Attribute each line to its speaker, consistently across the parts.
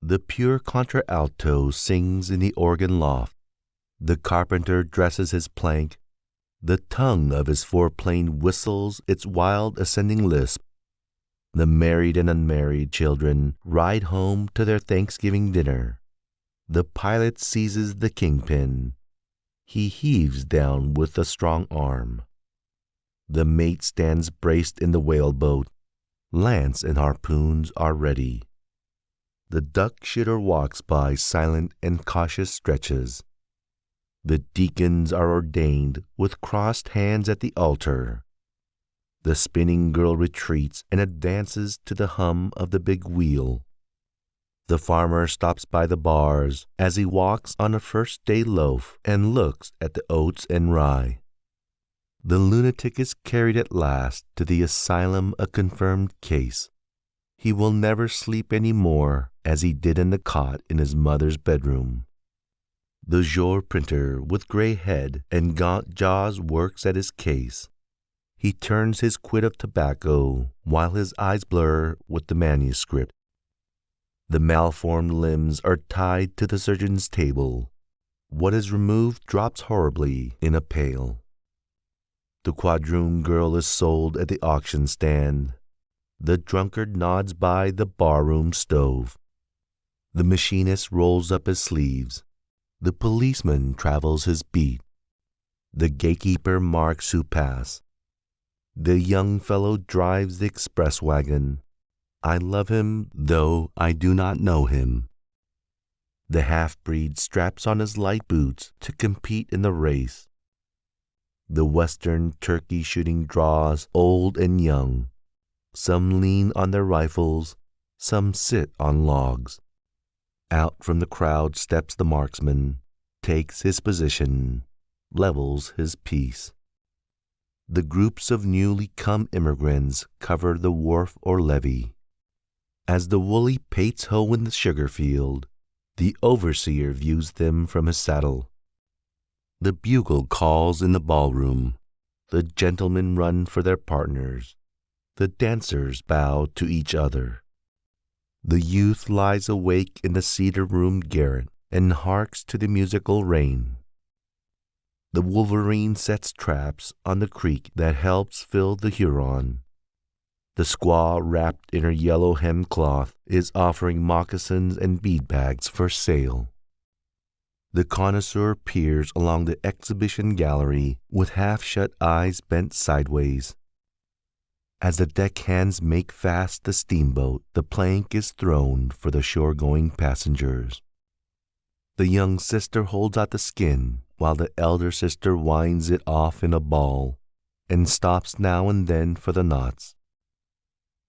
Speaker 1: The pure contralto sings in the organ loft. The carpenter dresses his plank. The tongue of his foreplane whistles its wild ascending lisp. The married and unmarried children ride home to their Thanksgiving dinner. The pilot seizes the kingpin. He heaves down with a strong arm. The mate stands braced in the whaleboat. Lance and harpoons are ready. The duck-shitter walks by silent and cautious stretches. The deacons are ordained with crossed hands at the altar. The spinning girl retreats and advances to the hum of the big wheel. The farmer stops by the bars as he walks on a first-day loaf and looks at the oats and rye. The lunatic is carried at last to the asylum a confirmed case. He will never sleep any more as he did in the cot in his mother's bedroom. The jour printer with gray head and gaunt jaws works at his case. He turns his quid of tobacco while his eyes blur with the manuscript. The malformed limbs are tied to the surgeon's table. What is removed drops horribly in a pail. The quadroon girl is sold at the auction stand. The drunkard nods by the barroom stove. The machinist rolls up his sleeves. The policeman travels his beat. The gatekeeper marks who pass. The young fellow drives the express wagon. I love him, though I do not know him. The half-breed straps on his light boots to compete in the race. The western turkey shooting draws old and young. Some lean on their rifles, some sit on logs. Out from the crowd steps the marksman, takes his position, levels his piece. The groups of newly come immigrants cover the wharf or levee. As the woolly pates hoe in the sugar field, the overseer views them from his saddle. The bugle calls in the ballroom. The gentlemen run for their partners. The dancers bow to each other. The youth lies awake in the cedar room garret and harks to the musical rain. The wolverine sets traps on the creek that helps fill the Huron. The squaw, wrapped in her yellow hemcloth, is offering moccasins and bead bags for sale. The connoisseur peers along the exhibition gallery with half-shut eyes bent sideways. As the deckhands make fast the steamboat, the plank is thrown for the shore-going passengers. The young sister holds out the skin, while the elder sister winds it off in a ball, and stops now and then for the knots.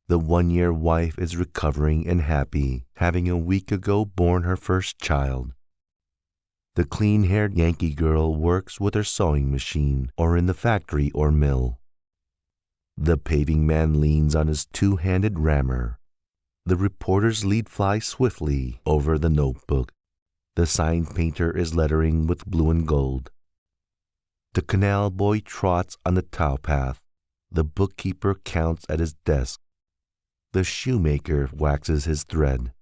Speaker 1: The one-year wife is recovering and happy, having a week ago borne her first child. The clean-haired Yankee girl works with her sewing machine or in the factory or mill. The paving man leans on his two-handed rammer. The reporter's lead flies swiftly over the notebook. The sign painter is lettering with blue and gold. The canal boy trots on the towpath. The bookkeeper counts at his desk. The shoemaker waxes his thread.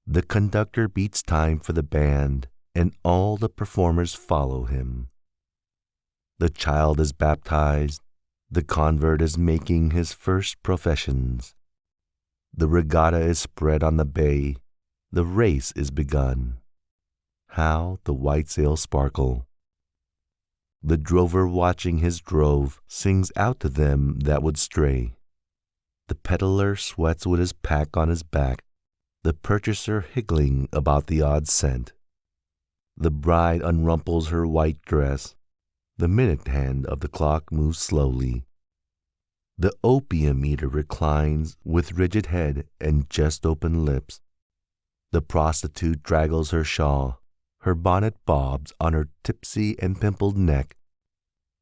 Speaker 1: The conductor beats time for the band, and all the performers follow him. The child is baptized. The convert is making his first professions. The regatta is spread on the bay. The race is begun. How the white sails sparkle. The drover watching his drove sings out to them that would stray. The peddler sweats with his pack on his back, the purchaser higgling about the odd cent. The bride unrumples her white dress. The minute hand of the clock moves slowly. The opium eater reclines with rigid head and just open lips. The prostitute draggles her shawl. Her bonnet bobs on her tipsy and pimpled neck.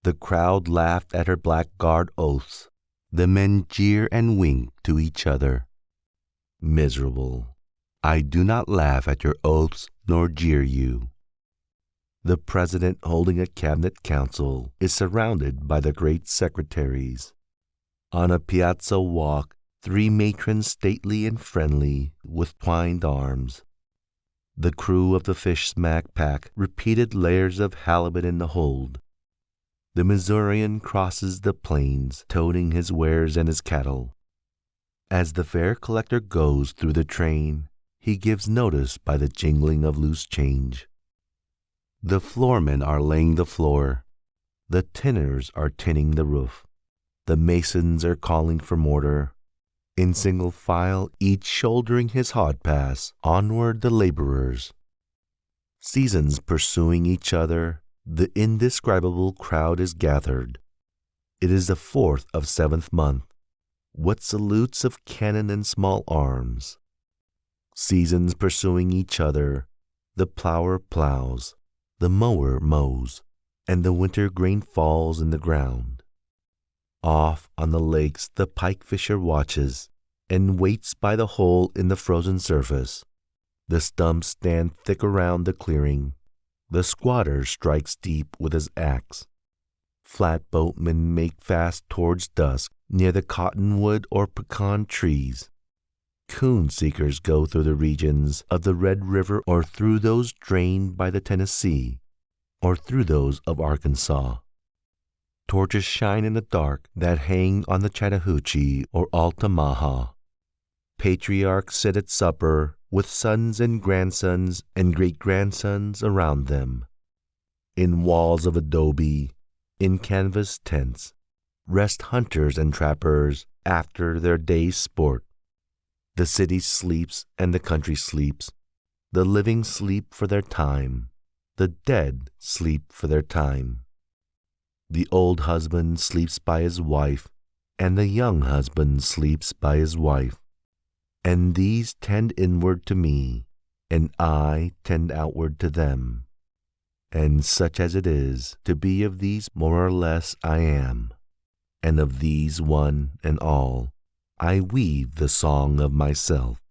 Speaker 1: The crowd laughed at her blackguard oaths. The men jeer and wink to each other. Miserable, I do not laugh at your oaths nor jeer you. The president, holding a cabinet council, is surrounded by the great secretaries. On a piazza walk, 3 matrons stately and friendly with twined arms. The crew of the fish smack pack repeated layers of halibut in the hold. The Missourian crosses the plains, toting his wares and his cattle. As the fare collector goes through the train, he gives notice by the jingling of loose change. The floormen are laying the floor. The tinners are tinning the roof. The masons are calling for mortar. In single file, each shouldering his hod-pass, onward the laborers. Seasons pursuing each other, the indescribable crowd is gathered. It is the 4th of 7th month. What salutes of cannon and small arms. Seasons pursuing each other, the plower plows, the mower mows, and the winter grain falls in the ground. Off on the lakes the pike fisher watches, and waits by the hole in the frozen surface. The stumps stand thick around the clearing. The squatter strikes deep with his axe. Flatboatmen make fast towards dusk near the cottonwood or pecan trees. Coon seekers go through the regions of the Red River or through those drained by the Tennessee, or through those of Arkansas. Torches shine in the dark that hang on the Chattahoochee or Altamaha. Patriarchs sit at supper with sons and grandsons and great-grandsons around them. In walls of adobe, in canvas tents, rest hunters and trappers after their day's sport. The city sleeps and the country sleeps. The living sleep for their time. The dead sleep for their time. The old husband sleeps by his wife, and the young husband sleeps by his wife. And these tend inward to me, and I tend outward to them. And such as it is to be of these more or less I am, and of these one and all I weave the song of myself.